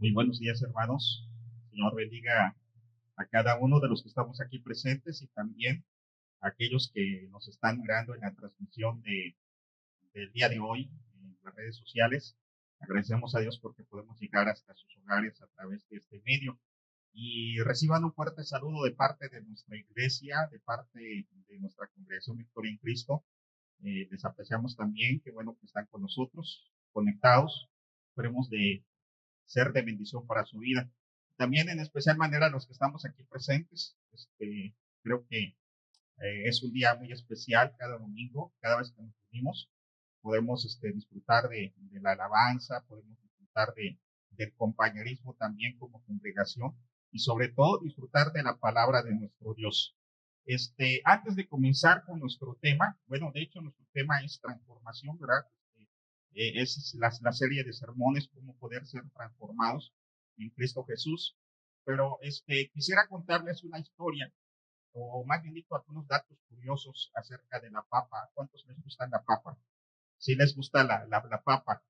Muy buenos días, hermanos. Señor bendiga a cada uno de los que estamos aquí presentes y también a aquellos que nos están mirando en la transmisión del día de hoy en las redes sociales. Agradecemos a Dios porque podemos llegar hasta sus hogares a través de este medio. Y reciban un fuerte saludo de parte de nuestra iglesia, de parte de nuestra congregación Victoria en Cristo. Les apreciamos también, que bueno que están con nosotros, conectados. Esperemos de ser de bendición para su vida. También en especial manera los que estamos aquí presentes, creo que es un día muy especial cada domingo, cada vez que nos unimos, podemos disfrutar de la alabanza, podemos disfrutar del compañerismo también como congregación y sobre todo disfrutar de la palabra de nuestro Dios. Antes de comenzar con nuestro tema, bueno, de hecho nuestro tema es transformación, ¿verdad? Es la serie de sermones, cómo poder ser transformados en Cristo Jesús. Pero quisiera contarles una historia, o más bien dicho, algunos datos curiosos acerca de la papa. ¿Cuántos les gusta la papa? Si les gusta la papa.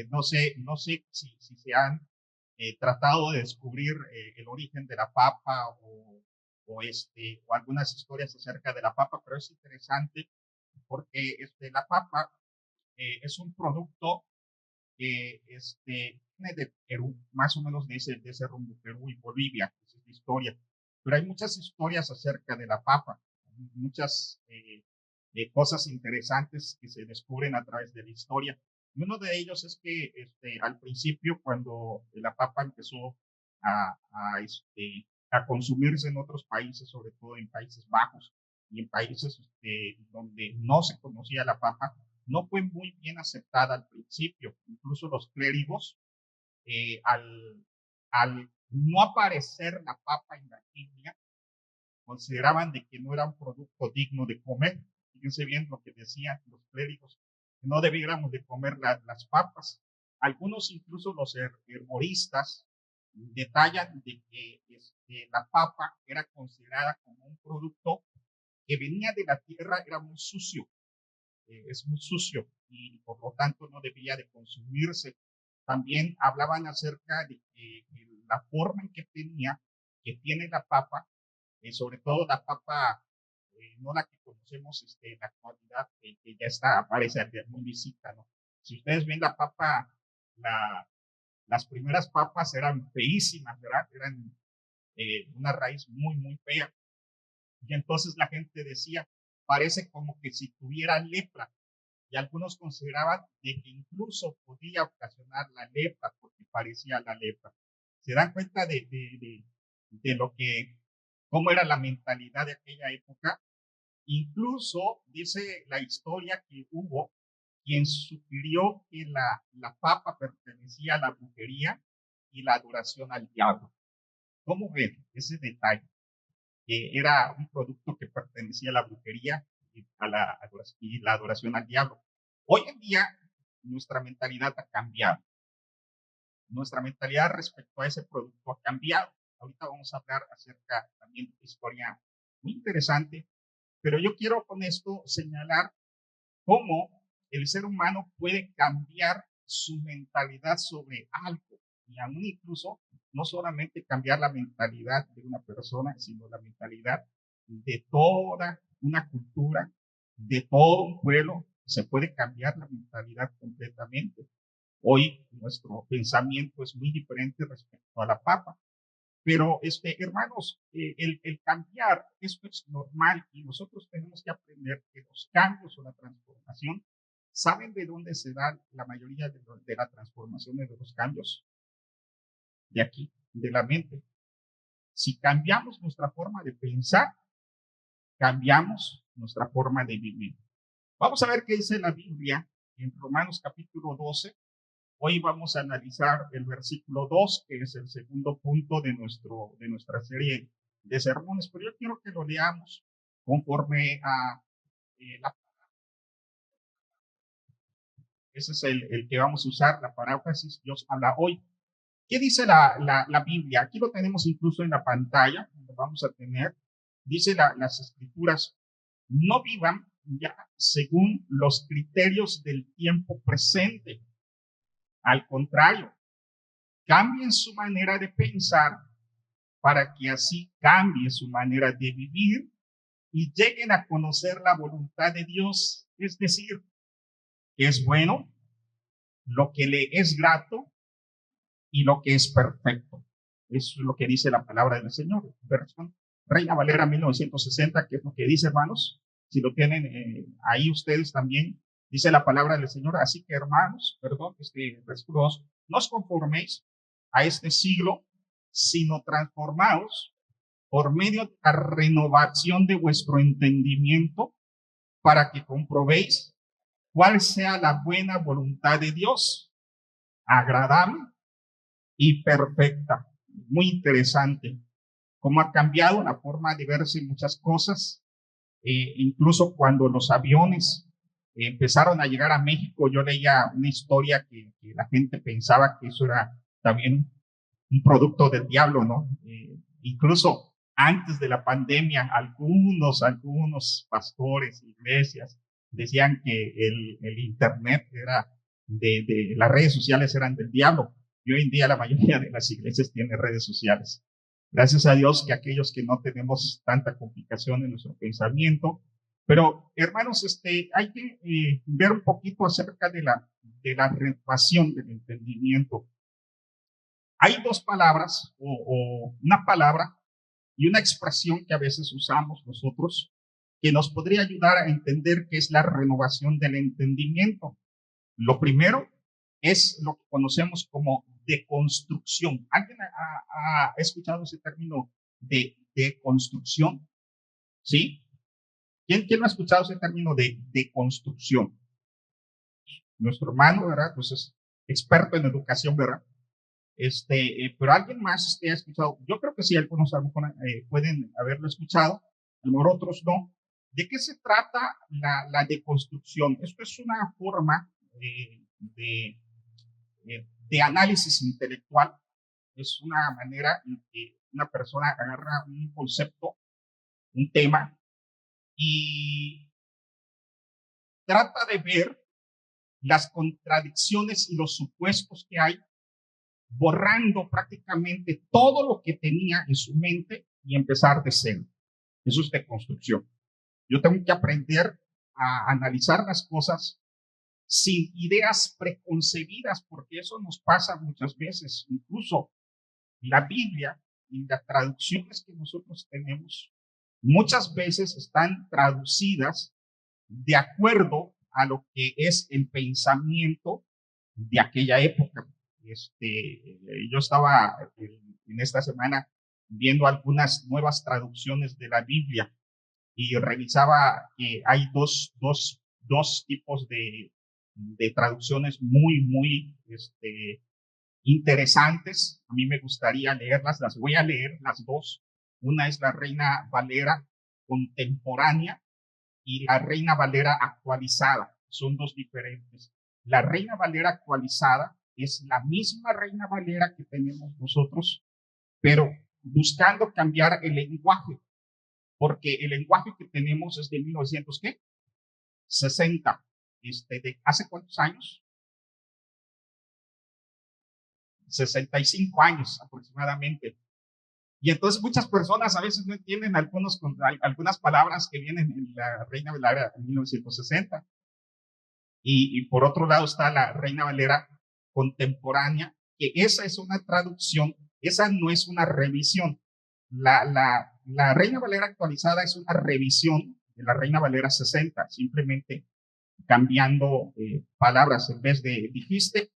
No sé si se han tratado de descubrir el origen de la papa o algunas historias acerca de la papa, pero es interesante porque la papa es un producto que viene de Perú, más o menos de ese rumbo, Perú y Bolivia, esa es la historia. Pero hay muchas historias acerca de la papa, muchas cosas interesantes que se descubren a través de la historia. Y uno de ellos es que al principio, cuando la papa empezó a consumirse en otros países, sobre todo en Países Bajos y en países donde no se conocía la papa, no fue muy bien aceptada al principio. Incluso los clérigos, eh, al, al no aparecer la papa en la Biblia, consideraban de que no era un producto digno de comer. Fíjense bien lo que decían los clérigos, que no debiéramos de comer las papas. Algunos, incluso los herboristas, detallan de que la papa era considerada como un producto que venía de la tierra, era muy sucio, es muy sucio y por lo tanto no debía de consumirse. También hablaban acerca de que la forma en que tiene la papa, sobre todo la papa, no la que conocemos en la actualidad, que ya está, aparece muy visita, ¿no? Si ustedes ven la papa, la, las primeras papas eran feísimas, ¿verdad? Eran una raíz muy, muy fea. Y entonces la gente decía, parece como que si tuviera lepra, y algunos consideraban de que incluso podía ocasionar la lepra porque parecía la lepra. ¿Se dan cuenta de lo que, cómo era la mentalidad de aquella época? Incluso dice la historia que hubo quien sugirió que la papa pertenecía a la brujería y la adoración al diablo. ¿Cómo ven ese detalle? Que era un producto que pertenecía a la brujería y la adoración al diablo. Hoy en día, nuestra mentalidad ha cambiado. Nuestra mentalidad respecto a ese producto ha cambiado. Ahorita vamos a hablar acerca también de una historia muy interesante, pero yo quiero con esto señalar cómo el ser humano puede cambiar su mentalidad sobre algo y aún incluso no solamente cambiar la mentalidad de una persona, sino la mentalidad de toda una cultura, de todo un pueblo. Se puede cambiar la mentalidad completamente. Hoy nuestro pensamiento es muy diferente respecto a la papa. Pero, hermanos, el cambiar, esto es normal y nosotros tenemos que aprender que los cambios o la transformación, ¿saben de dónde se da la mayoría de la transformación de los cambios? De aquí, de la mente. Si cambiamos nuestra forma de pensar, cambiamos nuestra forma de vivir. Vamos a ver qué dice la Biblia en Romanos capítulo 12. Hoy vamos a analizar el versículo 2, que es el segundo punto de nuestra serie de sermones, pero yo quiero que lo leamos conforme a la... Ese es el que vamos a usar, la paráfrasis, Dios habla hoy. ¿Qué dice la Biblia? Aquí lo tenemos incluso en la pantalla, lo vamos a tener. Dice las escrituras, no vivan ya según los criterios del tiempo presente. Al contrario, cambien su manera de pensar para que así cambie su manera de vivir y lleguen a conocer la voluntad de Dios, es decir, que es bueno, lo que le es grato y lo que es perfecto. Eso es lo que dice la palabra del Señor. Versión Reina Valera 1960, que es lo que dice, hermanos. Si lo tienen ahí ustedes también, dice la palabra del Señor. Así que, hermanos, perdón, versículo 2, no os conforméis a este siglo, sino transformaos por medio de la renovación de vuestro entendimiento, para que comprobéis cuál sea la buena voluntad de Dios, agradable y perfecta. Muy interesante cómo ha cambiado la forma de verse muchas cosas. Incluso cuando los aviones empezaron a llegar a México, yo leía una historia que la gente pensaba que eso era también un producto del diablo, ¿no? Incluso antes de la pandemia, algunos pastores, iglesias, decían que el Internet era de las redes sociales eran del diablo. Y hoy en día la mayoría de las iglesias tienen redes sociales. Gracias a Dios que aquellos que no tenemos tanta complicación en nuestro pensamiento. Pero, hermanos, hay que ver un poquito acerca de la renovación del entendimiento. Hay dos palabras o una palabra y una expresión que a veces usamos nosotros que nos podría ayudar a entender qué es la renovación del entendimiento. Lo primero es lo que conocemos como deconstrucción. ¿Alguien ha escuchado ese término de deconstrucción? ¿Sí? ¿Quién no ha escuchado ese término de deconstrucción? Nuestro hermano, ¿verdad? Pues es experto en educación, ¿verdad? Pero alguien más ha escuchado, yo creo que sí, algunos a lo mejor, pueden haberlo escuchado, a lo mejor otros no. ¿De qué se trata la deconstrucción? Esto es una forma de análisis intelectual, es una manera en que una persona agarra un concepto, un tema, y trata de ver las contradicciones y los supuestos que hay, borrando prácticamente todo lo que tenía en su mente y empezar de cero. Eso es deconstrucción. Yo tengo que aprender a analizar las cosas sin ideas preconcebidas, porque eso nos pasa muchas veces. Incluso la Biblia y las traducciones que nosotros tenemos muchas veces están traducidas de acuerdo a lo que es el pensamiento de aquella época. Yo estaba en esta semana viendo algunas nuevas traducciones de la Biblia y revisaba que hay dos tipos de traducciones muy interesantes. A mí me gustaría leerlas, las voy a leer las dos. Una es la Reina Valera contemporánea y la Reina Valera actualizada. Son dos diferentes. La Reina Valera actualizada es la misma Reina Valera que tenemos nosotros, pero buscando cambiar el lenguaje, porque el lenguaje que tenemos es de 1960. ¿De hace cuántos años? 65 años aproximadamente. Y entonces muchas personas a veces no entienden algunas palabras que vienen en la Reina Valera de 1960. Y por otro lado está la Reina Valera contemporánea, que esa es una traducción, esa no es una revisión. La Reina Valera actualizada es una revisión de la Reina Valera 60, simplemente cambiando palabras. En vez de dijiste,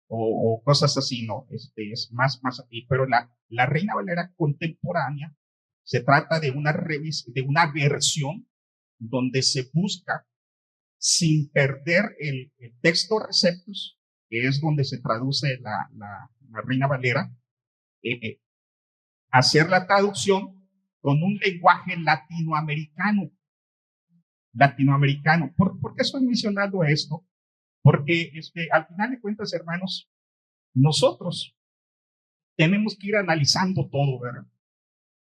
o cosas así, ¿no? Es más aquí. Pero la Reina Valera contemporánea se trata de una versión donde se busca, sin perder el texto receptus, que es donde se traduce la Reina Valera, hacer la traducción con un lenguaje latinoamericano. ¿Por qué estoy mencionando esto? Porque al final de cuentas, hermanos, nosotros tenemos que ir analizando todo, ¿verdad?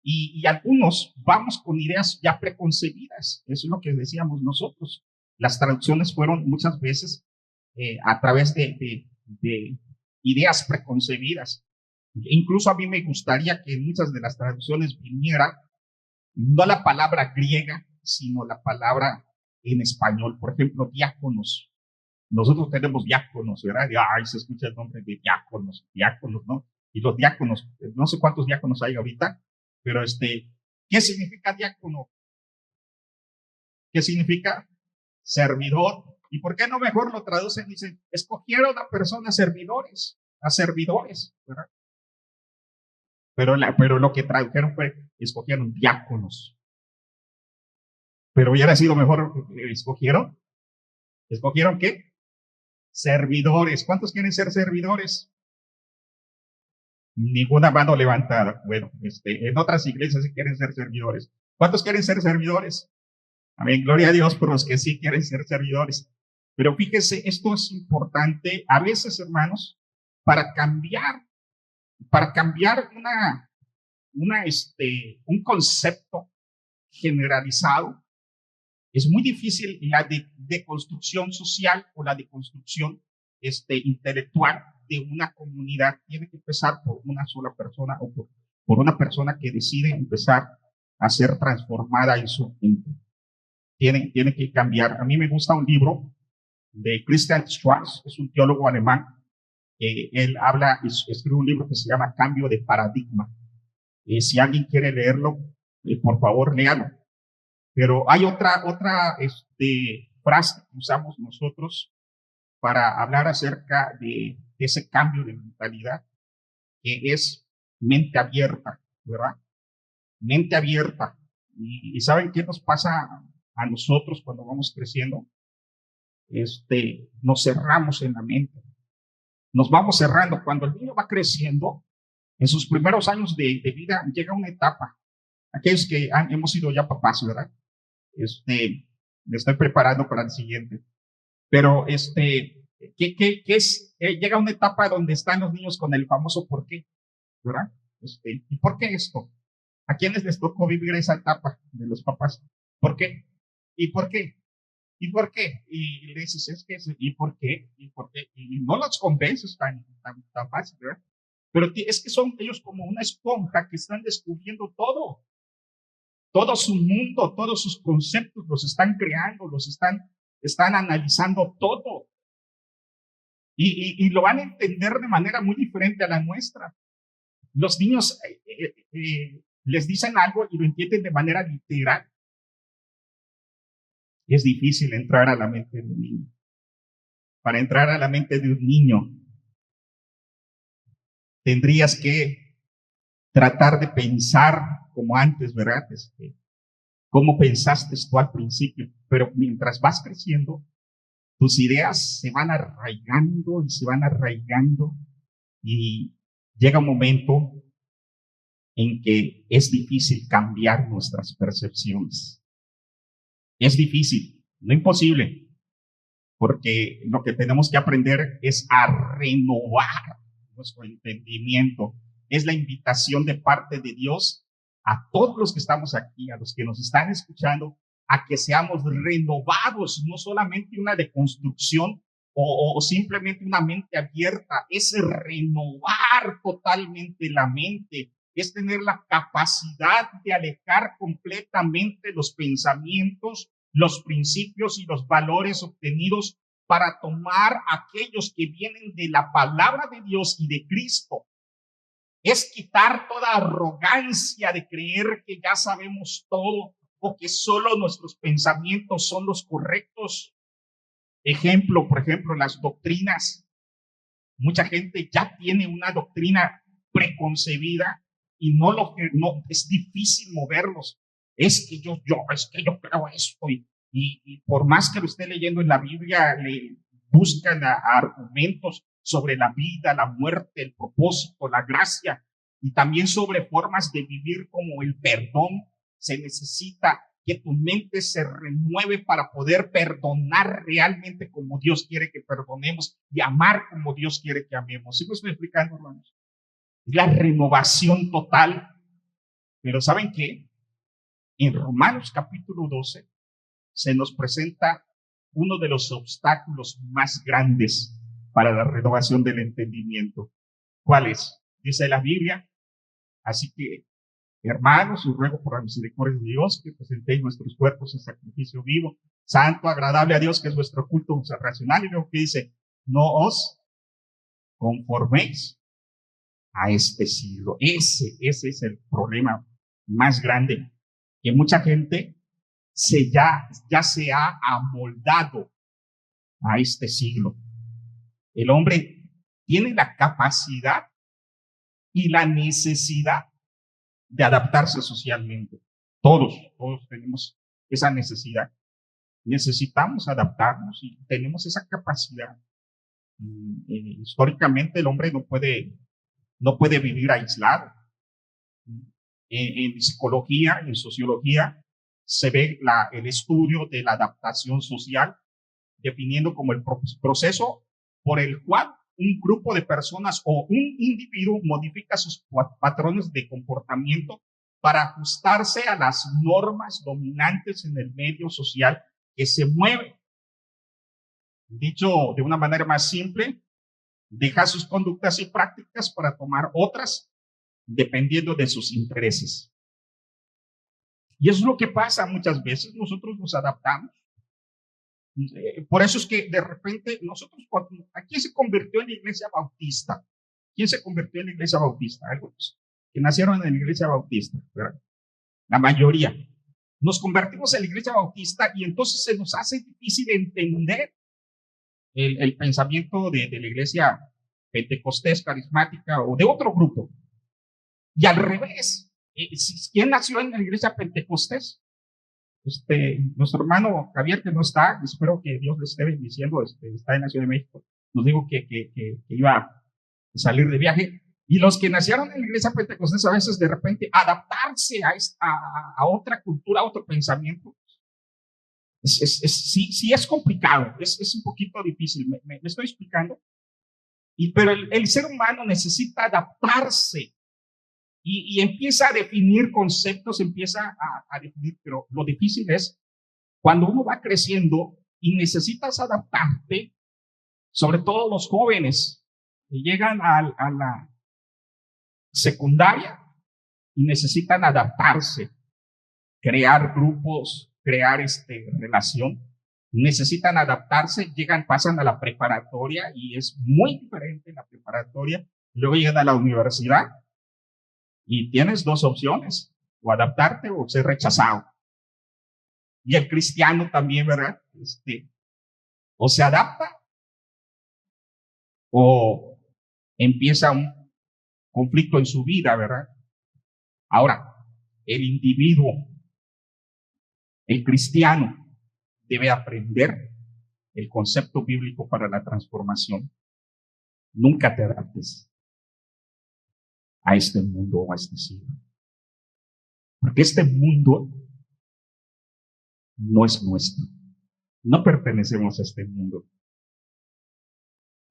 Y algunos vamos con ideas ya preconcebidas. Eso es lo que decíamos nosotros. Las traducciones fueron muchas veces a través de ideas preconcebidas. Incluso a mí me gustaría que en muchas de las traducciones viniera no la palabra griega, sino la palabra en español. Por ejemplo, diáconos. Nosotros tenemos diáconos, ¿verdad? Ay, se escucha el nombre de diáconos, ¿no? Y los diáconos, no sé cuántos diáconos hay ahorita, pero ¿qué significa diácono? ¿Qué significa? Servidor. ¿Y por qué no mejor lo traducen? Dicen, escogieron a personas servidores, ¿verdad? Pero lo que tradujeron fue, escogieron diáconos. Pero hubiera sido mejor, ¿escogieron qué? Servidores. ¿Cuántos quieren ser servidores? Ninguna mano levantada. Bueno, en otras iglesias sí quieren ser servidores. ¿Cuántos quieren ser servidores? Amén, gloria a Dios por los que sí quieren ser servidores. Pero fíjese, esto es importante a veces, hermanos, para cambiar un concepto generalizado. Es muy difícil la deconstrucción social o la deconstrucción intelectual de una comunidad. Tiene que empezar por una sola persona o por una persona que decide empezar a ser transformada en su mente. Tiene que cambiar. A mí me gusta un libro de Christian Schwarz, es un teólogo alemán. Él escribe un libro que se llama Cambio de Paradigma. Si alguien quiere leerlo, por favor, léalo. Pero hay otra frase que usamos nosotros para hablar acerca de ese cambio de mentalidad, que es mente abierta, ¿verdad? Mente abierta. ¿Y saben qué nos pasa a nosotros cuando vamos creciendo? Nos cerramos en la mente. Nos vamos cerrando. Cuando el niño va creciendo, en sus primeros años de vida llega una etapa. Aquellos que hemos sido ya papás, ¿verdad? Me estoy preparando para el siguiente. Pero ¿qué es? Llega una etapa donde están los niños con el famoso ¿por qué? ¿Verdad? ¿Y por qué esto? ¿A quiénes les tocó vivir esa etapa de los papás? ¿Por qué? ¿Y por qué? ¿Y por qué? Y le dices, ¿y por qué? ¿Y por qué? Y no los convences tan fácil, ¿verdad? Pero es que son ellos como una esponja que están descubriendo todo su mundo, todos sus conceptos los están creando, están analizando todo. Y lo van a entender de manera muy diferente a la nuestra. Los niños les dicen algo y lo entienden de manera literal. Es difícil entrar a la mente de un niño. Para entrar a la mente de un niño, tendrías que tratar de pensar como antes, ¿verdad? Cómo pensaste tú al principio, pero mientras vas creciendo, tus ideas se van arraigando y llega un momento en que es difícil cambiar nuestras percepciones. Es difícil, no imposible, porque lo que tenemos que aprender es a renovar nuestro entendimiento. Es la invitación de parte de Dios a todos los que estamos aquí, a los que nos están escuchando, a que seamos renovados, no solamente una deconstrucción o simplemente una mente abierta, es renovar totalmente la mente, es tener la capacidad de alejar completamente los pensamientos, los principios y los valores obtenidos para tomar aquellos que vienen de la palabra de Dios y de Cristo. Es quitar toda arrogancia de creer que ya sabemos todo o que solo nuestros pensamientos son los correctos. Ejemplo, por ejemplo, las doctrinas. Mucha gente ya tiene una doctrina preconcebida y no es difícil moverlos. Es que yo creo esto y por más que lo esté leyendo en la Biblia, le buscan argumentos sobre la vida, la muerte, el propósito, la gracia y también sobre formas de vivir como el perdón. Se necesita que tu mente se renueve para poder perdonar realmente como Dios quiere que perdonemos y amar como Dios quiere que amemos. ¿Sí me estoy explicando, hermanos? Es la renovación total. Pero ¿saben qué? En Romanos capítulo 12 se nos presenta uno de los obstáculos más grandes para la renovación del entendimiento. ¿Cuál es? Dice la Biblia. Así que, hermanos, os ruego por la misericordia de Dios que presentéis nuestros cuerpos en sacrificio vivo, santo, agradable a Dios, que es vuestro culto racional. Y luego que dice, no os conforméis a este siglo. Ese es el problema más grande, que mucha gente ya se ha amoldado a este siglo. El hombre tiene la capacidad y la necesidad de adaptarse socialmente. Todos tenemos esa necesidad. Necesitamos adaptarnos y tenemos esa capacidad. Históricamente el hombre no puede vivir aislado. En psicología, en sociología, se ve el estudio de la adaptación social, definiendo como el proceso por el cual un grupo de personas o un individuo modifica sus patrones de comportamiento para ajustarse a las normas dominantes en el medio social que se mueve. Dicho de una manera más simple, deja sus conductas y prácticas para tomar otras dependiendo de sus intereses. Y eso es lo que pasa muchas veces. Nosotros nos adaptamos. Por eso es que de repente nosotros, ¿a quién se convirtió en la iglesia bautista? ¿Quién se convirtió en la iglesia bautista? Algunos que nacieron en la iglesia bautista, ¿verdad? La mayoría. Nos convertimos en la iglesia bautista y entonces se nos hace difícil entender el pensamiento de la iglesia pentecostés, carismática o de otro grupo. Y al revés, ¿quién nació en la iglesia pentecostés? Nuestro hermano Javier, que no está, espero que Dios le esté bendiciendo, está en la Ciudad de México, nos dijo que iba a salir de viaje. Y los que nacieron en la iglesia pentecostés, a veces de repente adaptarse a otra cultura, a otro pensamiento, sí es complicado, es un poquito difícil, me estoy explicando. Pero el ser humano necesita adaptarse y empieza a definir conceptos, empieza a definir, pero lo difícil es cuando uno va creciendo y necesitas adaptarte, sobre todo los jóvenes que llegan a la secundaria y necesitan adaptarse, crear grupos, crear relación, necesitan adaptarse, pasan a la preparatoria y es muy diferente la preparatoria, luego llegan a la universidad y tienes dos opciones, o adaptarte o ser rechazado. Y el cristiano también, ¿verdad? O se adapta o empieza un conflicto en su vida, ¿verdad? Ahora, el individuo, el cristiano, debe aprender el concepto bíblico para la transformación. Nunca te adaptes a este mundo o a este siglo. Porque este mundo no es nuestro. No pertenecemos a este mundo.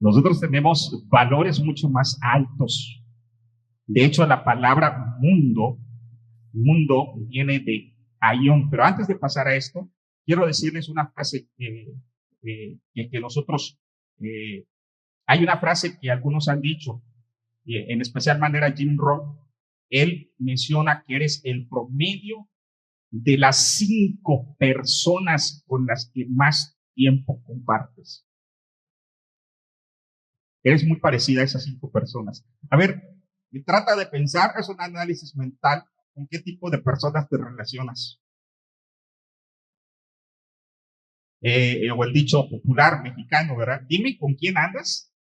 Nosotros tenemos valores mucho más altos. De hecho, la palabra mundo viene de aión. Pero antes de pasar a esto, quiero decirles una frase que nosotros, hay una frase que algunos han dicho, en especial manera Jim Rohn, él menciona que eres el promedio de las 5 personas con las que más tiempo compartes. Eres muy parecida a esas 5 personas. A ver, trata de pensar, es un análisis mental, con qué tipo de personas te relacionas. O el dicho popular mexicano, ¿verdad? Dime con quién andas,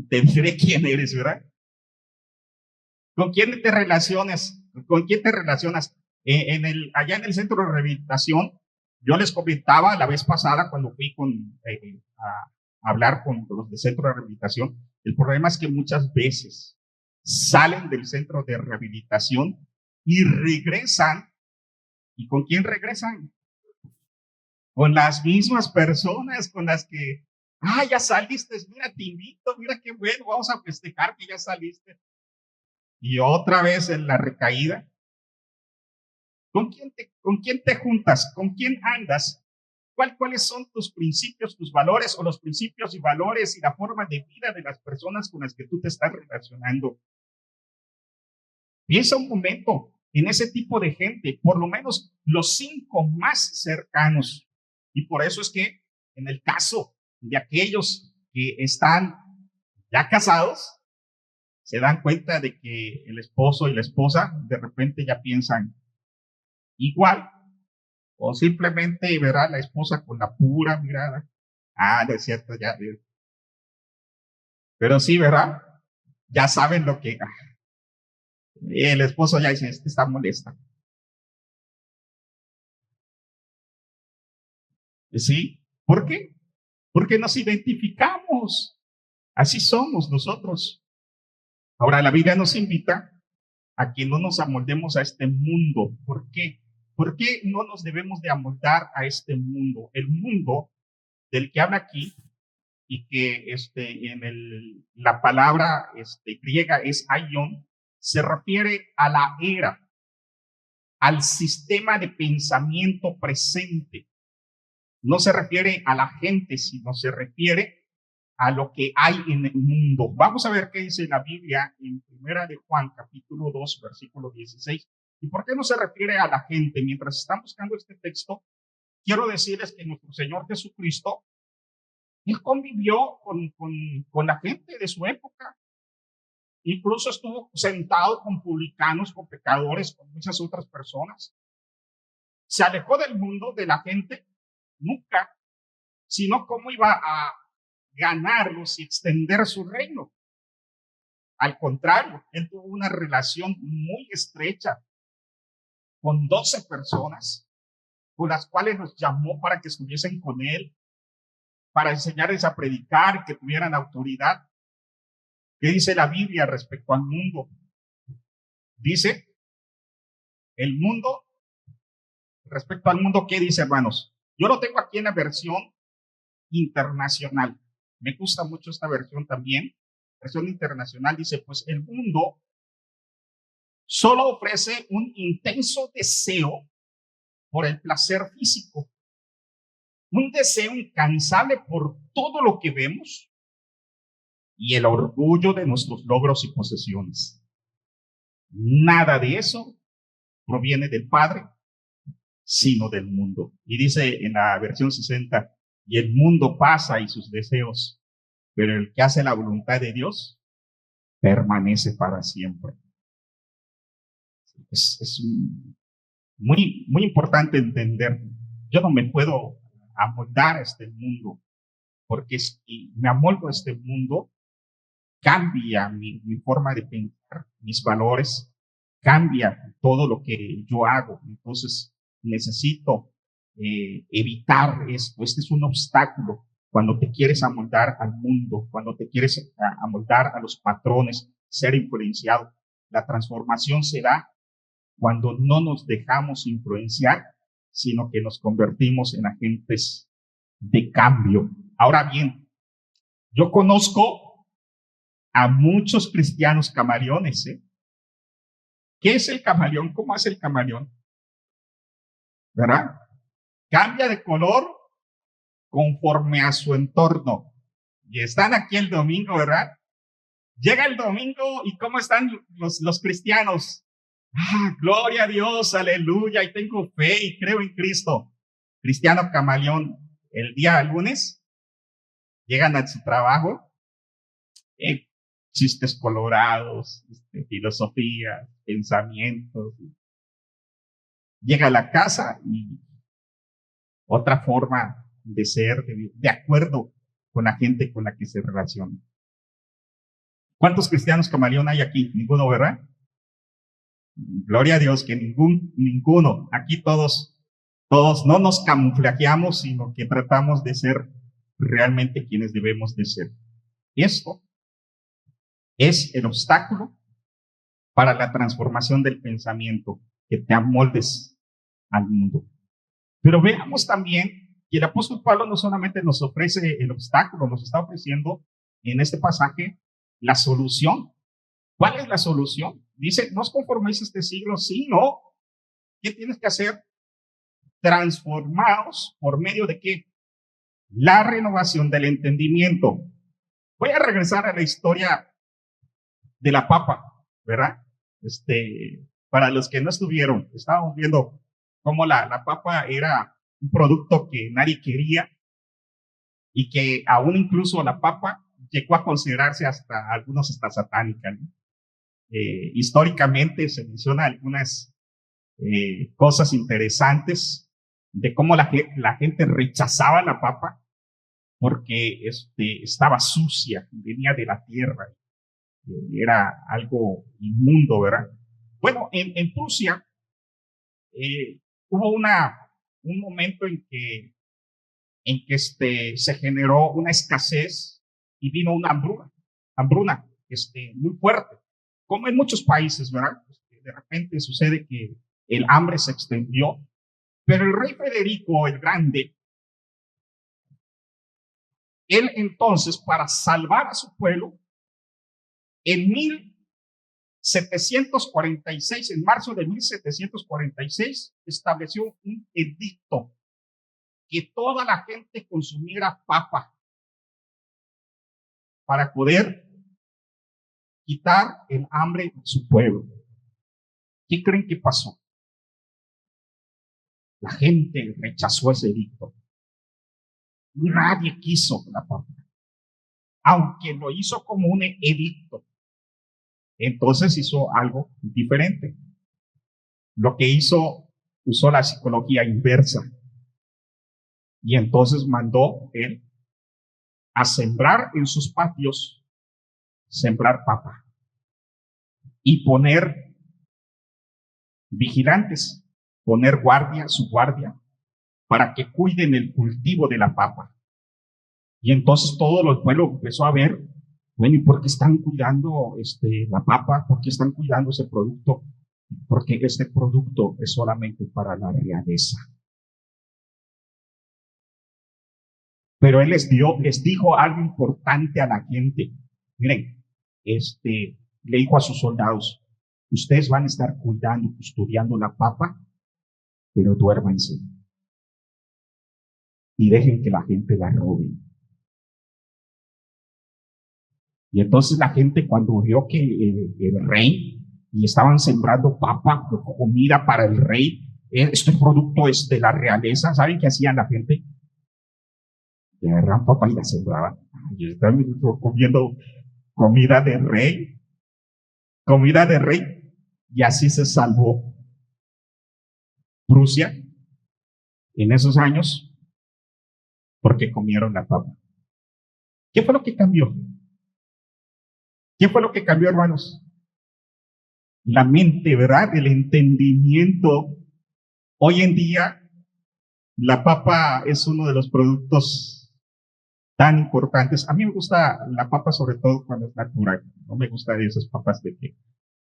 te diré quién eres, ¿verdad? ¿Con quién te relacionas? ¿Con quién te relacionas? Allá en el centro de rehabilitación, yo les comentaba la vez pasada cuando fui a hablar con los del centro de rehabilitación, el problema es que muchas veces salen del centro de rehabilitación y regresan. ¿Y con quién regresan? Con las mismas personas con las que, ya saliste, mira, te invito, mira qué bueno, vamos a festejar que ya saliste. Y otra vez en la recaída. ¿Con quién te juntas? ¿Con quién andas? ¿Cuáles son tus principios, tus valores o los principios y valores y la forma de vida de las personas con las que tú te estás relacionando? Piensa un momento en ese tipo de gente, por lo menos los 5 más cercanos. Y por eso es que en el caso de aquellos que están ya casados, se dan cuenta de que el esposo y la esposa de repente ya piensan igual, o simplemente verá a la esposa con la pura mirada. Ah, de cierto, ya. Pero sí, ¿verdad? Ya saben lo que... el esposo ya dice, este está molesta. ¿Sí? ¿Por qué? Porque nos identificamos. Así somos nosotros. Ahora, la Biblia nos invita a que no nos amoldemos a este mundo. ¿Por qué? ¿Por qué no nos debemos de amoldar a este mundo? El mundo del que habla aquí y que en la palabra griega es aion, se refiere a la era, al sistema de pensamiento presente. No se refiere a la gente, sino se refiere a lo que hay en el mundo. Vamos a ver qué dice la Biblia en 1 de Juan, capítulo 2, versículo 16. ¿Y por qué no se refiere a la gente? Mientras están buscando este texto, quiero decirles que nuestro Señor Jesucristo, Él convivió con la gente de su época. Incluso estuvo sentado con publicanos, con pecadores, con muchas otras personas. Se alejó del mundo, de la gente, nunca, sino cómo iba a ganarlos y extender su reino. Al contrario, él tuvo una relación muy estrecha con 12 personas, con las cuales los llamó para que estuviesen con él, para enseñarles a predicar, que tuvieran autoridad. ¿Qué dice la Biblia respecto al mundo? Dice, el mundo, respecto al mundo, ¿qué dice, hermanos? Yo lo tengo aquí en la versión internacional. Me gusta mucho esta versión también. Versión internacional dice, pues el mundo solo ofrece un intenso deseo por el placer físico, un deseo incansable por todo lo que vemos y el orgullo de nuestros logros y posesiones. Nada de eso proviene del Padre, sino del mundo. Y dice en la versión 60, y el mundo pasa y sus deseos, pero el que hace la voluntad de Dios permanece para siempre. Es muy, muy importante entender. Yo no me puedo amoldar a este mundo, porque si me amoldo a este mundo, cambia mi forma de pensar, mis valores, cambia todo lo que yo hago. Entonces, necesito evitar esto. Este es un obstáculo cuando te quieres amoldar al mundo, cuando te quieres amoldar a los patrones, ser influenciado. La transformación se da cuando no nos dejamos influenciar, sino que nos convertimos en agentes de cambio. Ahora bien, yo conozco a muchos cristianos camaleones. ¿Qué es el camaleón? ¿Cómo hace el camaleón? ¿Verdad? Cambia de color conforme a su entorno. Y están aquí el domingo, ¿verdad? Llega el domingo y ¿cómo están los cristianos? Ah, gloria a Dios, aleluya, y tengo fe y creo en Cristo. Cristiano camaleón, el día lunes, llegan a su trabajo, chistes colorados, filosofía, pensamientos. Llega a la casa y otra forma de ser, de acuerdo con la gente con la que se relaciona. ¿Cuántos cristianos camaleón hay aquí? Ninguno, ¿verdad? Gloria a Dios que ninguno. Aquí todos no nos camuflajeamos, sino que tratamos de ser realmente quienes debemos de ser. Esto es el obstáculo para la transformación del pensamiento, que te amoldes al mundo. Pero veamos también que el apóstol Pablo no solamente nos ofrece el obstáculo, nos está ofreciendo en este pasaje la solución. ¿Cuál es la solución? Dice, no os conforméis a este siglo, sino, ¿qué tienes que hacer? transformados por medio de ¿qué? La renovación del entendimiento. Voy a regresar a la historia de la papa, ¿verdad? Para los que no estuvieron, estábamos viendo cómo la papa era un producto que nadie quería y que aún incluso la papa llegó a considerarse algunos hasta satánica, ¿no? Históricamente se menciona algunas cosas interesantes de cómo la gente rechazaba la papa porque estaba sucia, venía de la tierra, era algo inmundo, ¿verdad? Bueno, en Prusia hubo un momento en que se generó una escasez y vino una hambruna muy fuerte, como en muchos países, ¿verdad? De repente sucede que el hambre se extendió, pero el rey Federico el Grande, él entonces, para salvar a su pueblo, en 1746, en marzo de 1746, estableció un edicto que toda la gente consumiera papa para poder quitar el hambre de su pueblo. ¿Qué creen que pasó? La gente rechazó ese edicto. Nadie quiso la papa, aunque lo hizo como un edicto. Entonces hizo algo diferente. Lo que usó la psicología inversa. Y entonces mandó él a sembrar en sus patios, sembrar papa y poner vigilantes, poner su guardia, para que cuiden el cultivo de la papa. Y entonces todo el pueblo empezó a ver, bueno, ¿y por qué están cuidando la papa? ¿Por qué están cuidando ese producto? Porque este producto es solamente para la realeza. Pero él les dijo algo importante a la gente. Miren, le dijo a sus soldados, ustedes van a estar cuidando y custodiando la papa, pero duérmanse y dejen que la gente la robe. Y entonces la gente, cuando vio que el rey, y estaban sembrando papa, comida para el rey, este producto es de la realeza, ¿saben qué hacían la gente? Le agarraban papa y la sembraban. Y están comiendo comida de rey, y así se salvó Prusia en esos años, porque comieron la papa. ¿Qué fue lo que cambió? ¿Qué fue lo que cambió, hermanos? La mente, ¿verdad? El entendimiento. Hoy en día, la papa es uno de los productos tan importantes. A mí me gusta la papa sobre todo cuando es natural. No me gusta de esas papas de que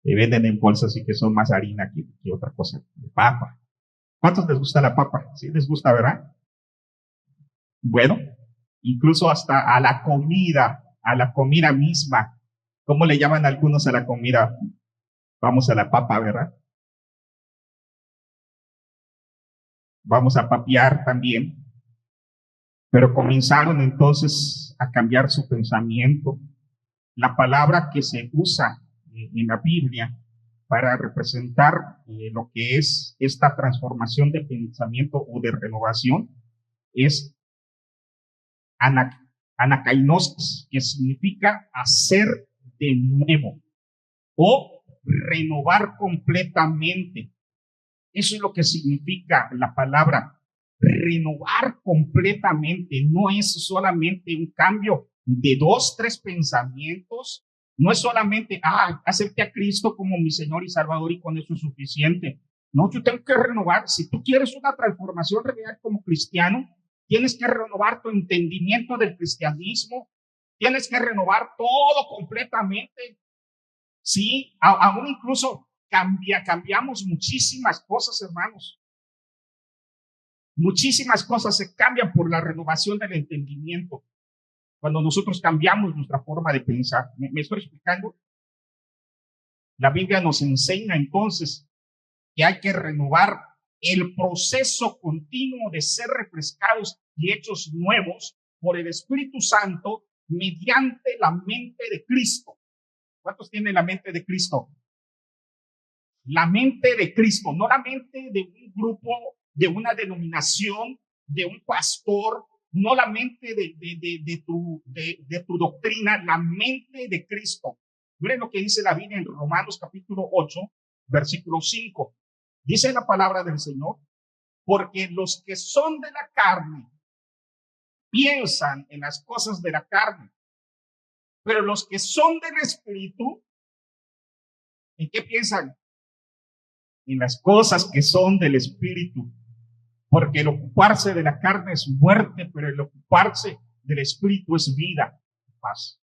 venden en bolsas y que son más harina que otra cosa. De papa. ¿Cuántos les gusta la papa? Sí les gusta, ¿verdad? Bueno, incluso hasta a la comida misma. ¿Cómo le llaman algunos a la comida? Vamos a la papa, ¿verdad? Vamos a papear también. Pero comenzaron entonces a cambiar su pensamiento. La palabra que se usa en la Biblia para representar lo que es esta transformación de pensamiento o de renovación es anakainosis, que significa hacer de nuevo o renovar completamente. Eso es lo que significa la palabra renovar completamente. No es solamente un cambio de 2, 3 pensamientos. No es solamente, acepté a Cristo como mi Señor y Salvador y con eso es suficiente. No, yo tengo que renovar. Si tú quieres una transformación real como cristiano, tienes que renovar tu entendimiento del cristianismo. Tienes que renovar todo completamente. Sí, aún incluso cambiamos muchísimas cosas, hermanos. Muchísimas cosas se cambian por la renovación del entendimiento. Cuando nosotros cambiamos nuestra forma de pensar. ¿Me estoy explicando? La Biblia nos enseña entonces que hay que renovar el proceso continuo de ser refrescados y hechos nuevos por el Espíritu Santo mediante la mente de Cristo. ¿Cuántos tienen la mente de Cristo? La mente de Cristo, no la mente de un grupo, de una denominación, de un pastor, no la mente de tu doctrina, la mente de Cristo. Miren lo que dice la Biblia en Romanos capítulo 8, versículo 5. Dice la palabra del Señor, porque los que son de la carne piensan en las cosas de la carne, pero los que son del Espíritu, ¿en qué piensan? En las cosas que son del Espíritu, porque el ocuparse de la carne es muerte, pero el ocuparse del Espíritu es vida, paz.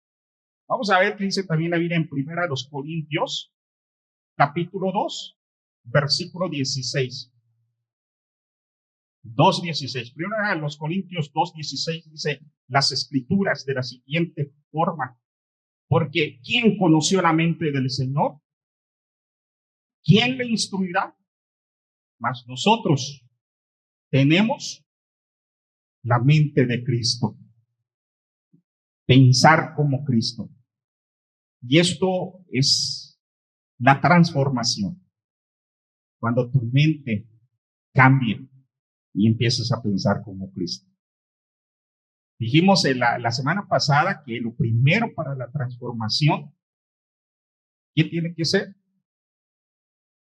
Vamos a ver qué dice también la Biblia en Primera de los Corintios, capítulo 2, versículo 16. 2:16. Primera de los Corintios 2:16 dice las escrituras de la siguiente forma, porque ¿quién conoció la mente del Señor? ¿Quién le instruirá? Mas nosotros tenemos la mente de Cristo, pensar como Cristo. Y esto es la transformación. Cuando tu mente cambie y empiezas a pensar como Cristo. Dijimos la semana pasada que lo primero para la transformación, ¿qué tiene que ser?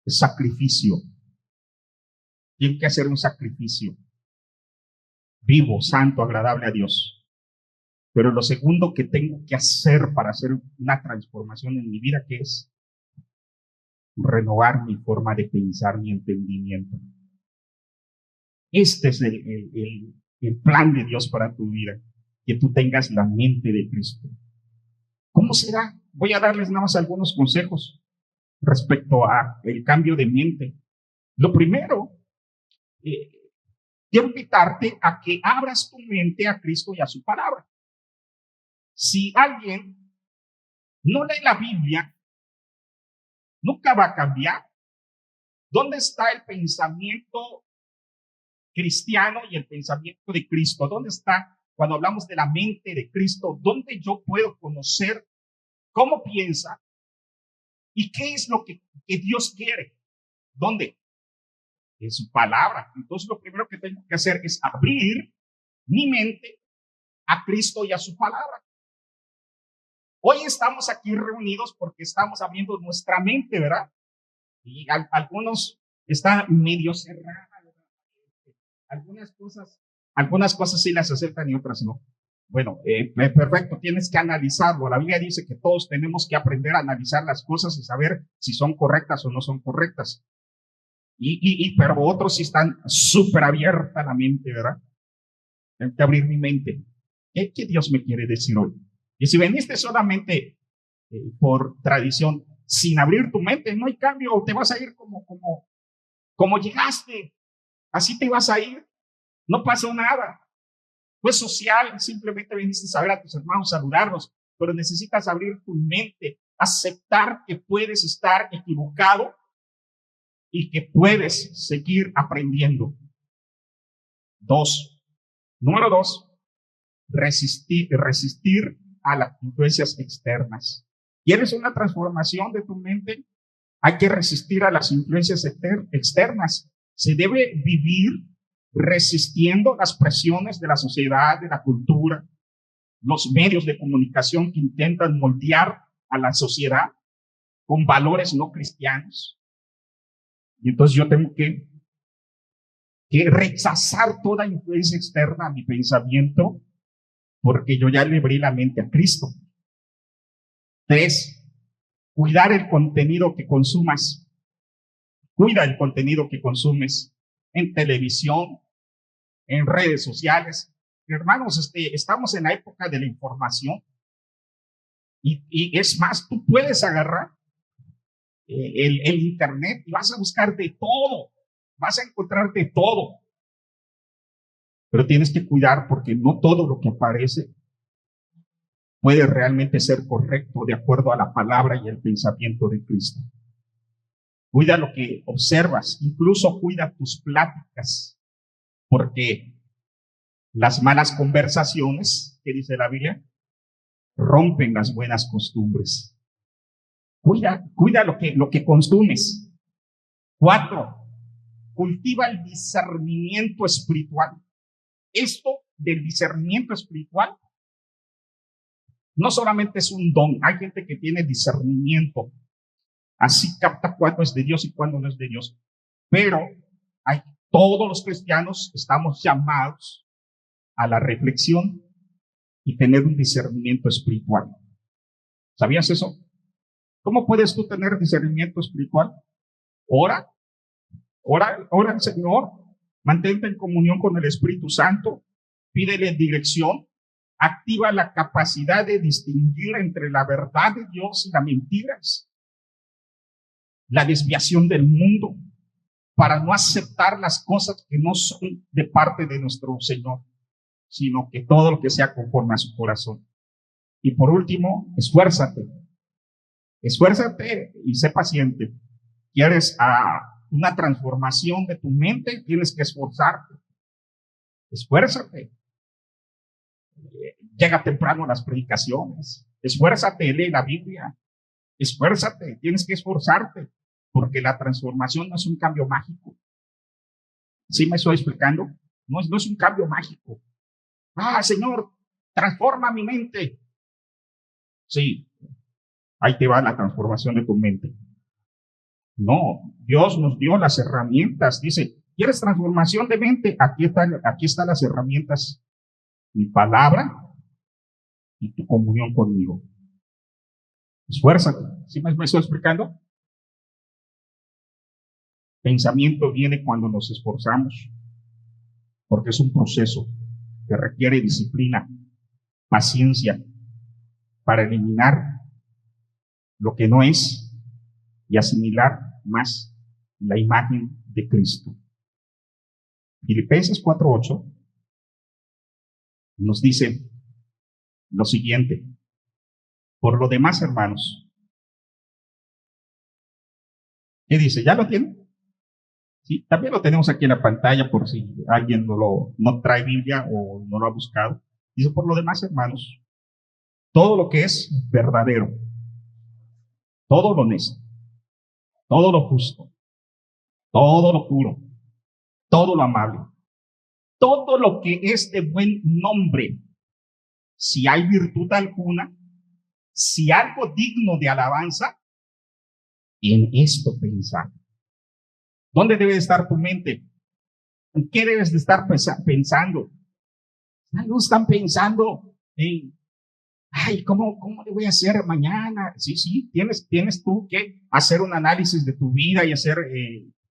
Es sacrificio. Tiene que hacer un sacrificio vivo, santo, agradable a Dios. Pero lo segundo que tengo que hacer para hacer una transformación en mi vida, ¿qué es? Renovar mi forma de pensar, mi entendimiento. Este es el plan de Dios para tu vida, que tú tengas la mente de Cristo. ¿Cómo será? Voy a darles nada más algunos consejos respecto a el cambio de mente. Lo primero, quiero invitarte a que abras tu mente a Cristo y a su palabra. Si alguien no lee la Biblia, nunca va a cambiar. ¿Dónde está el pensamiento cristiano y el pensamiento de Cristo? ¿Dónde está, cuando hablamos de la mente de Cristo, dónde yo puedo conocer cómo piensa y qué es lo que Dios quiere? ¿Dónde? En su palabra. Entonces lo primero que tengo que hacer es abrir mi mente a Cristo y a su palabra. Hoy estamos aquí reunidos porque estamos abriendo nuestra mente, ¿verdad? Y algunos están medio cerrados. Algunas cosas sí las aceptan y otras no. Bueno, perfecto, tienes que analizarlo. La Biblia dice que todos tenemos que aprender a analizar las cosas y saber si son correctas o no son correctas. Pero otros sí están súper abierta la mente, ¿verdad? Tengo que abrir mi mente. ¿Qué Dios me quiere decir hoy? Y si veniste solamente por tradición, sin abrir tu mente, no hay cambio, te vas a ir como llegaste. Así te vas a ir. No pasó nada. Fue social, simplemente viniste a ver a tus hermanos, saludarlos, pero necesitas abrir tu mente, aceptar que puedes estar equivocado y que puedes seguir aprendiendo. Número dos, resistir a las influencias externas. ¿Quieres una transformación de tu mente? Hay que resistir a las influencias externas. Se debe vivir resistiendo las presiones de la sociedad, de la cultura, los medios de comunicación que intentan moldear a la sociedad con valores no cristianos. Y entonces yo tengo que rechazar toda influencia externa a mi pensamiento, porque yo ya le abrí la mente a Cristo. 3, cuidar el contenido que consumas. Cuida el contenido que consumes en televisión, en redes sociales. Hermanos, estamos en la época de la información y es más, tú puedes agarrar el internet y vas a buscar de todo, vas a encontrar de todo, pero tienes que cuidar porque no todo lo que aparece puede realmente ser correcto de acuerdo a la palabra y el pensamiento de Cristo. cuida lo que observas, incluso cuida tus pláticas, porque las malas conversaciones, que dice la Biblia, rompen las buenas costumbres. Cuida lo que consumes. 4, cultiva el discernimiento espiritual. Esto del discernimiento espiritual no solamente es un don. Hay gente que tiene discernimiento, así capta cuándo es de Dios y cuándo no es de Dios. Pero todos los cristianos estamos llamados a la reflexión y tener un discernimiento espiritual. ¿Sabías eso? ¿Cómo puedes tú tener discernimiento espiritual? Ora al Señor, mantente en comunión con el Espíritu Santo, pídele dirección, activa la capacidad de distinguir entre la verdad de Dios y las mentiras, la desviación del mundo, para no aceptar las cosas que no son de parte de nuestro Señor, sino que todo lo que sea conforme a su corazón. Y por último, esfuérzate y sé paciente. ¿Quieres una transformación de tu mente? Tienes que esforzarte. Esfuérzate. Llega temprano a las predicaciones. Esfuérzate, lee la Biblia. Esfuérzate, tienes que esforzarte, porque la transformación no es un cambio mágico. ¿Sí me estoy explicando? No es un cambio mágico. Señor, transforma mi mente. Sí, ahí te va la transformación de tu mente. No, Dios nos dio las herramientas. Dice, ¿quieres transformación de mente? Aquí están las herramientas. Mi palabra y tu comunión conmigo. Esfuérzate. ¿Sí me estoy explicando? Pensamiento viene cuando nos esforzamos, porque es un proceso que requiere disciplina, paciencia, para eliminar lo que no es y asimilar más la imagen de Cristo. Filipenses 4:8 nos dice lo siguiente: por lo demás, hermanos, ¿qué dice? ¿Ya lo tienen? Sí, también lo tenemos aquí en la pantalla por si alguien no trae Biblia o no lo ha buscado. Dice, por lo demás, hermanos, todo lo que es verdadero, todo lo honesto, todo lo justo, todo lo puro, todo lo amable, todo lo que es de buen nombre, si hay virtud alguna, si algo digno de alabanza, en esto pensar. ¿Dónde debe estar tu mente? ¿En qué debes de estar pensando? No están pensando en, ¿cómo le voy a hacer mañana? Sí, tienes tú que hacer un análisis de tu vida y hacer,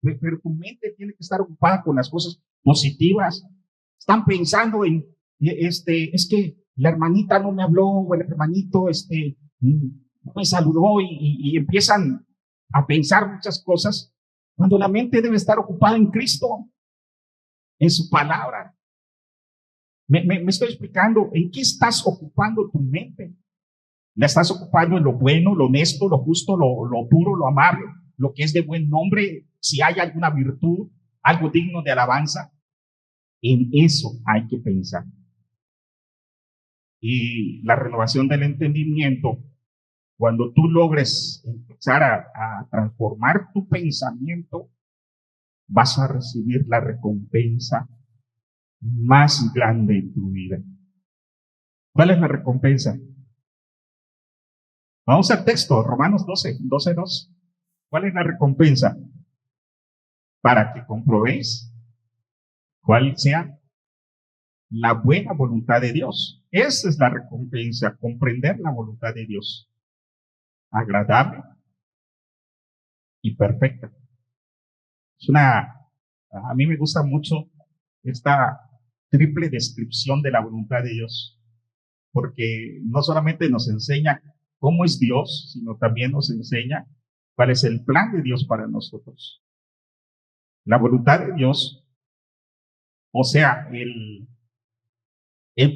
pero tu mente tiene que estar ocupada con las cosas positivas. Están pensando en, es que la hermanita no me habló, o el hermanito, no me saludó, y empiezan a pensar muchas cosas, cuando la mente debe estar ocupada en Cristo, en su palabra. Me estoy explicando, ¿en qué estás ocupando tu mente? ¿La estás ocupando en lo bueno, lo honesto, lo justo, lo puro, lo amable, lo que es de buen nombre? Si hay alguna virtud, algo digno de alabanza, en eso hay que pensar. Y la renovación del entendimiento, cuando tú logres empezar a transformar tu pensamiento, vas a recibir la recompensa más grande en tu vida. ¿Cuál es la recompensa? Vamos al texto, Romanos 12:2. ¿Cuál es la recompensa? Para que comprobéis cuál sea la buena voluntad de Dios. Esa es la recompensa, comprender la voluntad de Dios, agradable y perfecta. A mí me gusta mucho esta triple descripción de la voluntad de Dios, porque no solamente nos enseña cómo es Dios, sino también nos enseña cuál es el plan de Dios para nosotros. La voluntad de Dios, o sea, el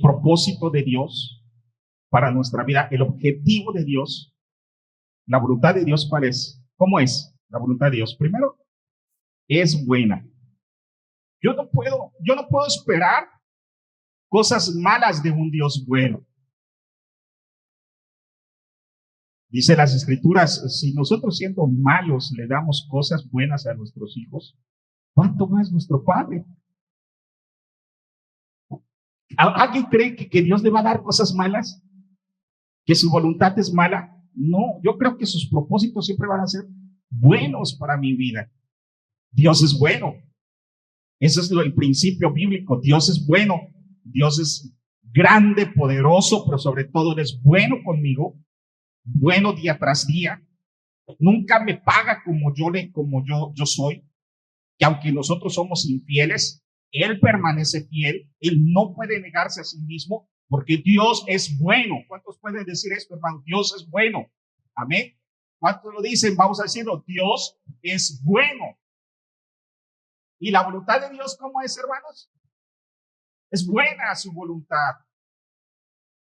propósito de Dios para nuestra vida, el objetivo de Dios, la voluntad de Dios, ¿cuál es? ¿Cómo es? La voluntad de Dios, primero, es buena. Yo no puedo esperar cosas malas de un Dios bueno. Dice las Escrituras, si nosotros siendo malos le damos cosas buenas a nuestros hijos, ¿cuánto más nuestro Padre? ¿Alguien cree que Dios le va a dar cosas malas? ¿Que su voluntad es mala? No, yo creo que sus propósitos siempre van a ser buenos para mi vida. Dios es bueno. Ese es el principio bíblico. Dios es bueno. Dios es grande, poderoso, pero sobre todo Él es bueno conmigo, bueno día tras día. Nunca me paga como yo soy. Que aunque nosotros somos infieles, Él permanece fiel. Él no puede negarse a sí mismo porque Dios es bueno. ¿Cuántos pueden decir esto, hermano? Dios es bueno. Amén. ¿Cuántos lo dicen? Vamos a decirlo. Dios es bueno. ¿Y la voluntad de Dios cómo es, hermanos? Es buena su voluntad.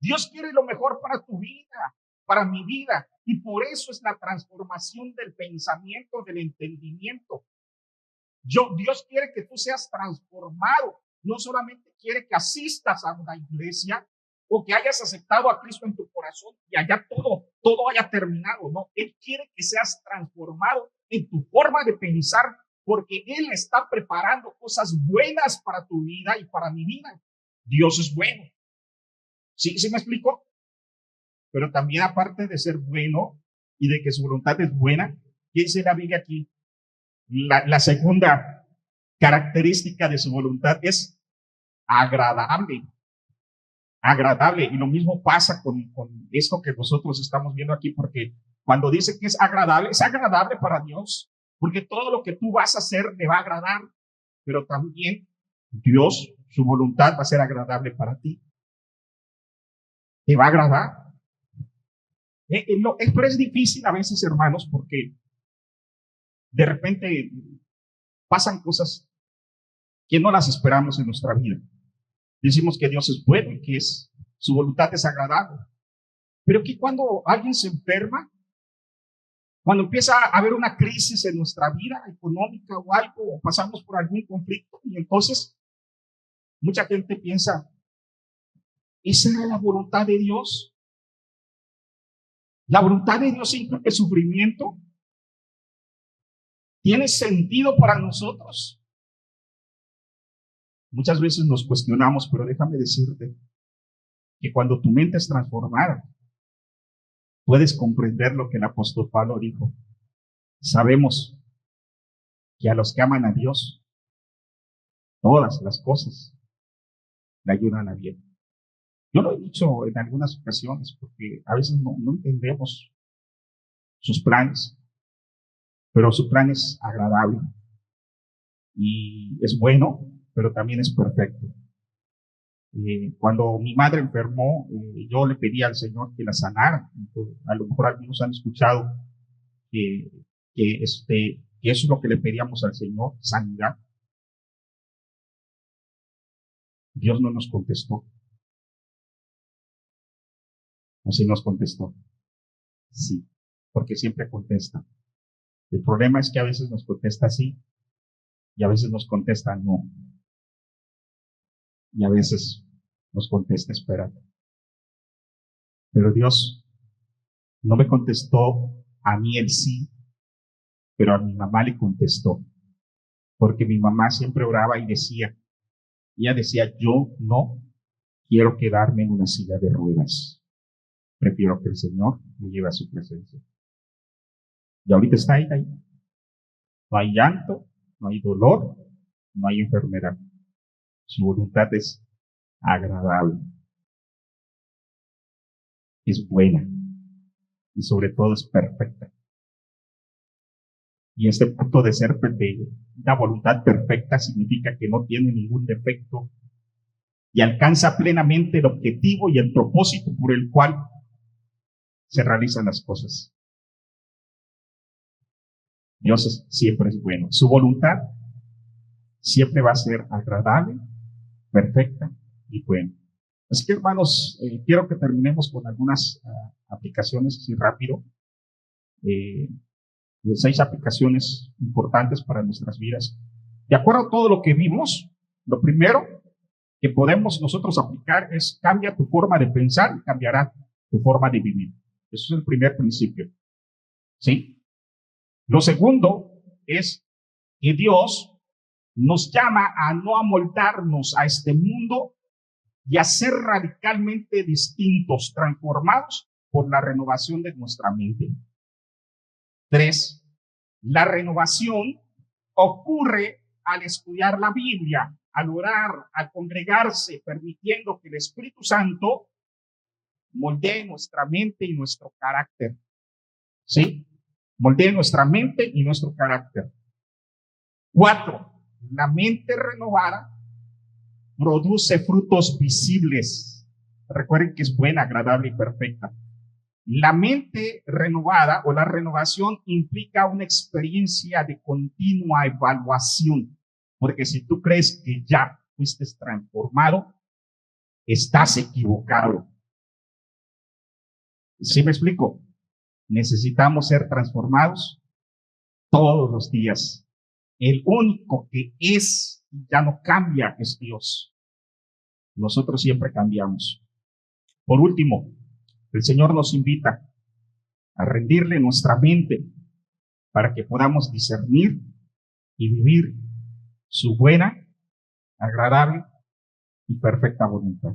Dios quiere lo mejor para tu vida, para mi vida. Y por eso es la transformación del pensamiento, del entendimiento. Dios quiere que tú seas transformado. No solamente quiere que asistas a una iglesia o que hayas aceptado a Cristo en tu corazón y allá todo haya terminado. No, Él quiere que seas transformado en tu forma de pensar porque Él está preparando cosas buenas para tu vida y para mi vida. Dios es bueno. ¿Sí me explico? Pero también aparte de ser bueno y de que su voluntad es buena, ¿qué dice la Biblia aquí? La segunda característica de su voluntad es agradable. Agradable. Y lo mismo pasa con esto que nosotros estamos viendo aquí, porque cuando dice que es agradable para Dios, porque todo lo que tú vas a hacer le va a agradar, pero también Dios, su voluntad va a ser agradable para ti. Te va a agradar. Pero es difícil a veces, hermanos, porque de repente pasan cosas que no las esperamos en nuestra vida. Decimos que Dios es bueno y que su voluntad es agradable. Pero que cuando alguien se enferma, cuando empieza a haber una crisis en nuestra vida económica o algo, o pasamos por algún conflicto, y entonces mucha gente piensa, ¿esa era la voluntad de Dios? ¿La voluntad de Dios incluye sufrimiento? ¿Tiene sentido para nosotros? Muchas veces nos cuestionamos, pero déjame decirte que cuando tu mente es transformada, puedes comprender lo que el apóstol Pablo dijo. Sabemos que a los que aman a Dios, todas las cosas le ayudan a bien. Yo lo he dicho en algunas ocasiones porque a veces no entendemos sus planes, pero su plan es agradable y es bueno, pero también es perfecto. Cuando mi madre enfermó, yo le pedí al Señor que la sanara. Entonces, a lo mejor algunos han escuchado que eso es lo que le pedíamos al Señor, sanidad. Dios no nos contestó. ¿O sí nos contestó? Sí, porque siempre contesta. El problema es que a veces nos contesta sí y a veces nos contesta no. Y a veces nos contesta espera. Pero Dios no me contestó a mí el sí, pero a mi mamá le contestó. Porque mi mamá siempre oraba y ella decía, yo no quiero quedarme en una silla de ruedas. Prefiero que el Señor me lleve a su presencia. Y ahorita está ahí. No hay llanto, no hay dolor, no hay enfermedad. Su voluntad es agradable, es buena y sobre todo es perfecta. Y este punto de ser de una voluntad perfecta significa que no tiene ningún defecto y alcanza plenamente el objetivo y el propósito por el cual se realizan las cosas. Dios siempre es bueno. Su voluntad siempre va a ser agradable, perfecta y buena. Así que, hermanos, quiero que terminemos con algunas aplicaciones así rápido. 6 aplicaciones importantes para nuestras vidas. De acuerdo a todo lo que vimos, lo primero que podemos nosotros aplicar es cambia tu forma de pensar y cambiará tu forma de vivir. Eso es el primer principio. ¿Sí? Lo segundo es que Dios nos llama a no amoldarnos a este mundo y a ser radicalmente distintos, transformados por la renovación de nuestra mente. 3. La renovación ocurre al estudiar la Biblia, al orar, al congregarse, permitiendo que el Espíritu Santo moldee nuestra mente y nuestro carácter. ¿Sí? Moldee nuestra mente y nuestro carácter. 4. La mente renovada produce frutos visibles. Recuerden que es buena, agradable y perfecta. La mente renovada o la renovación implica una experiencia de continua evaluación, porque si tú crees que ya fuiste transformado, estás equivocado. ¿Sí me explico? Necesitamos ser transformados todos los días. El único que es y ya no cambia es Dios. Nosotros siempre cambiamos. Por último, el Señor nos invita a rendirle nuestra mente para que podamos discernir y vivir su buena, agradable y perfecta voluntad.